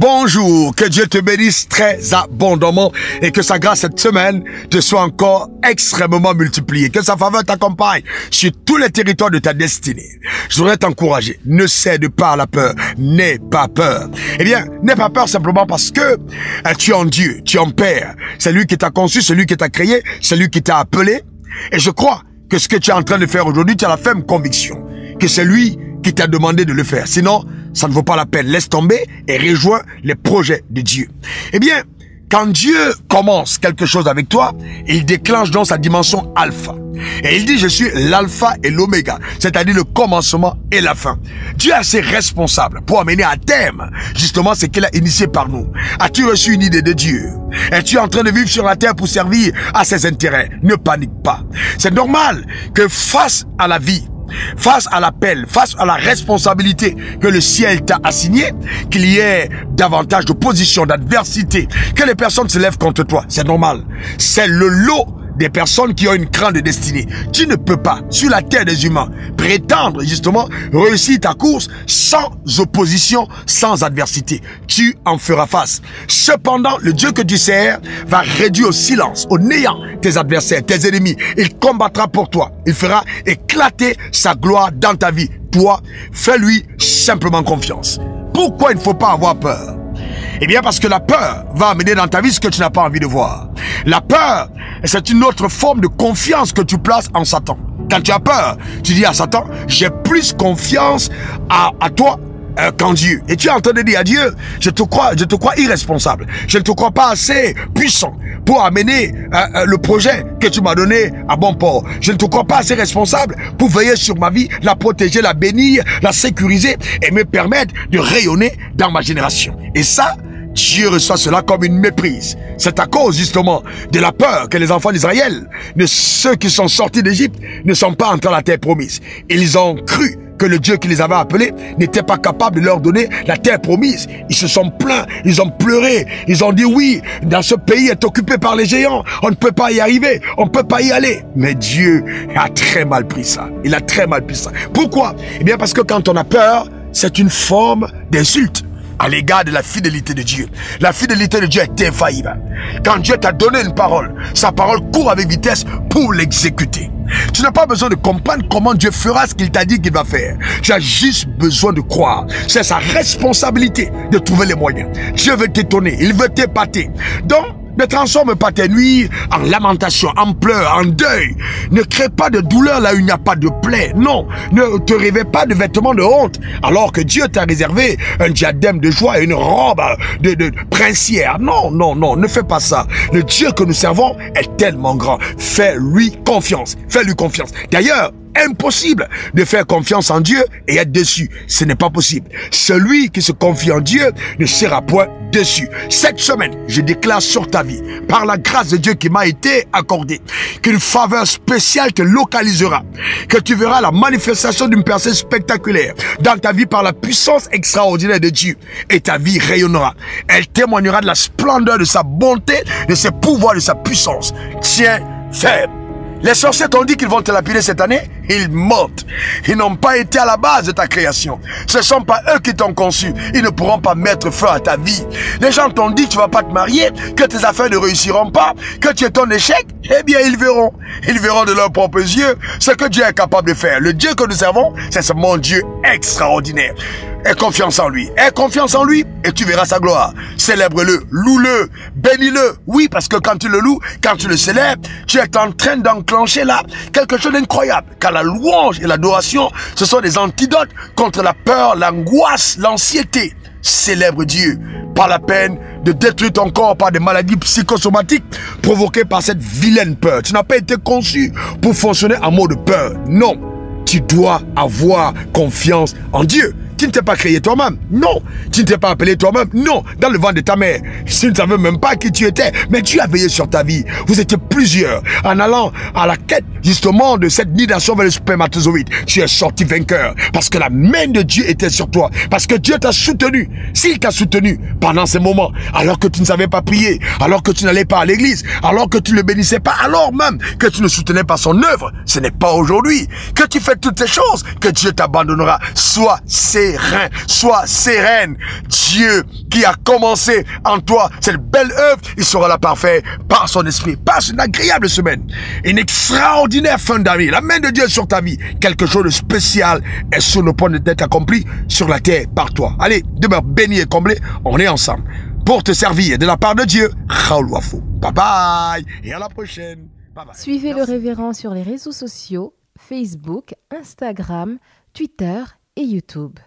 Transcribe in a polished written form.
Bonjour, que Dieu te bénisse très abondamment et que sa grâce cette semaine te soit encore extrêmement multipliée. Que sa faveur t'accompagne sur tous les territoires de ta destinée. Je voudrais t'encourager, ne cède pas à la peur, n'aie pas peur. Eh bien, n'aie pas peur simplement parce que tu es en Dieu, tu es en Père. C'est lui qui t'a conçu, c'est lui qui t'a créé, c'est lui qui t'a appelé. Et je crois que ce que tu es en train de faire aujourd'hui, tu as la ferme conviction que c'est lui qui t'a demandé de le faire. Sinon, ça ne vaut pas la peine. Laisse tomber et rejoins les projets de Dieu. Eh bien, quand Dieu commence quelque chose avec toi, il déclenche dans sa dimension alpha. Et il dit, je suis l'alpha et l'oméga, c'est-à-dire le commencement et la fin. Dieu est assez responsable pour amener à terme, justement, ce qu'il a initié par nous. As-tu reçu une idée de Dieu? Es-tu en train de vivre sur la terre pour servir à ses intérêts? Ne panique pas. C'est normal que face à la vie, face à l'appel, face à la responsabilité que le ciel t'a assignée, qu'il y ait davantage d'opposition, d'adversité, que les personnes se lèvent contre toi. C'est normal. C'est le lot des personnes qui ont une grande destinée. Tu ne peux pas, sur la terre des humains, prétendre justement réussir ta course sans opposition, sans adversité. Tu en feras face. Cependant, le Dieu que tu sers va réduire au silence, au néant tes adversaires, tes ennemis. Il combattra pour toi. Il fera éclater sa gloire dans ta vie. Toi, fais-lui simplement confiance. Pourquoi il ne faut pas avoir peur? Eh bien parce que la peur va amener dans ta vie ce que tu n'as pas envie de voir. La peur, c'est une autre forme de confiance que tu places en Satan. Quand tu as peur, tu dis à Satan, j'ai plus confiance à toi qu'en Dieu. Et tu es en train de dire à Dieu, je te crois irresponsable. Je ne te crois pas assez puissant pour amener le projet que tu m'as donné à bon port. Je ne te crois pas assez responsable pour veiller sur ma vie, la protéger, la bénir, la sécuriser et me permettre de rayonner dans ma génération. Et ça, Dieu reçoit cela comme une méprise. C'est à cause justement de la peur que les enfants d'Israël, ceux qui sont sortis d'Égypte, ne sont pas entrés à la terre promise. Ils ont cru que le Dieu qui les avait appelés n'était pas capable de leur donner la terre promise. Ils se sont plaints, ils ont pleuré, ils ont dit oui, dans ce pays est occupé par les géants, on ne peut pas y arriver, on ne peut pas y aller. Mais Dieu a très mal pris ça. Il a très mal pris ça. Pourquoi? Eh bien parce que quand on a peur, c'est une forme d'insulte à l'égard de la fidélité de Dieu. La fidélité de Dieu est infaillible. Quand Dieu t'a donné une parole, sa parole court avec vitesse pour l'exécuter. Tu n'as pas besoin de comprendre comment Dieu fera ce qu'il t'a dit qu'il va faire. Tu as juste besoin de croire. C'est sa responsabilité de trouver les moyens. Dieu veut t'étonner, il veut t'épater. Donc, ne transforme pas tes nuits en lamentation, en pleurs, en deuil. Ne crée pas de douleur là où il n'y a pas de plaie. Non, ne te revêt pas de vêtements de honte, alors que Dieu t'a réservé un diadème de joie et une robe de princière. Non, non, non, ne fais pas ça. Le Dieu que nous servons est tellement grand. Fais-lui confiance. Fais-lui confiance. D'ailleurs, impossible de faire confiance en Dieu et être déçu. Ce n'est pas possible. Celui qui se confie en Dieu ne sera point déçu. Cette semaine, je déclare sur ta vie, par la grâce de Dieu qui m'a été accordée, qu'une faveur spéciale te localisera, que tu verras la manifestation d'une personne spectaculaire dans ta vie par la puissance extraordinaire de Dieu, et ta vie rayonnera. Elle témoignera de la splendeur de sa bonté, de ses pouvoirs, de sa puissance. Tiens ferme. Les sorciers t'ont dit qu'ils vont te lapider cette année, ils mentent. Ils n'ont pas été à la base de ta création. Ce ne sont pas eux qui t'ont conçu. Ils ne pourront pas mettre feu à ta vie. Les gens t'ont dit que tu ne vas pas te marier, que tes affaires ne réussiront pas, que tu es ton échec. Eh bien, ils verront. Ils verront de leurs propres yeux ce que Dieu est capable de faire. Le Dieu que nous servons, c'est ce mon Dieu extraordinaire. Aie confiance en lui. Aie confiance en lui et tu verras sa gloire. Célèbre-le, loue-le, bénis-le. Oui, parce que quand tu le loues, quand tu le célèbres, tu es en train d'enclencher là quelque chose d'incroyable. Car la louange et l'adoration, ce sont des antidotes contre la peur, l'angoisse, l'anxiété. Célèbre Dieu. Pas la peine de détruire ton corps par des maladies psychosomatiques provoquées par cette vilaine peur. Tu n'as pas été conçu pour fonctionner en mode peur. Non. Tu dois avoir confiance en Dieu. Tu ne t'es pas créé toi-même. Non. Tu ne t'es pas appelé toi-même. Non. Dans le ventre de ta mère. Tu ne savais même pas qui tu étais. Mais Dieu a veillé sur ta vie. Vous étiez plusieurs. En allant à la quête, justement, de cette nidation vers le spermatozoïde. Tu es sorti vainqueur. Parce que la main de Dieu était sur toi. Parce que Dieu t'a soutenu. S'il t'a soutenu pendant ces moments, alors que tu ne savais pas prier, alors que tu n'allais pas à l'église, alors que tu ne le bénissais pas, alors même que tu ne soutenais pas son œuvre, ce n'est pas aujourd'hui que tu fais toutes ces choses que Dieu t'abandonnera. Sois sérieux. serein, sois sereine. Dieu qui a commencé en toi cette belle œuvre, il sera là parfait par son esprit. Passe une agréable semaine, une extraordinaire fin d'année. La main de Dieu est sur ta vie. Quelque chose de spécial est sur le point d'être accompli sur la terre par toi. Allez, demeure béni et comblé. On est ensemble pour te servir de la part de Dieu. Raoul Wafo. Bye bye et à la prochaine. Bye bye. Suivez Merci. le révérend sur les réseaux sociaux, Facebook, Instagram, Twitter et YouTube.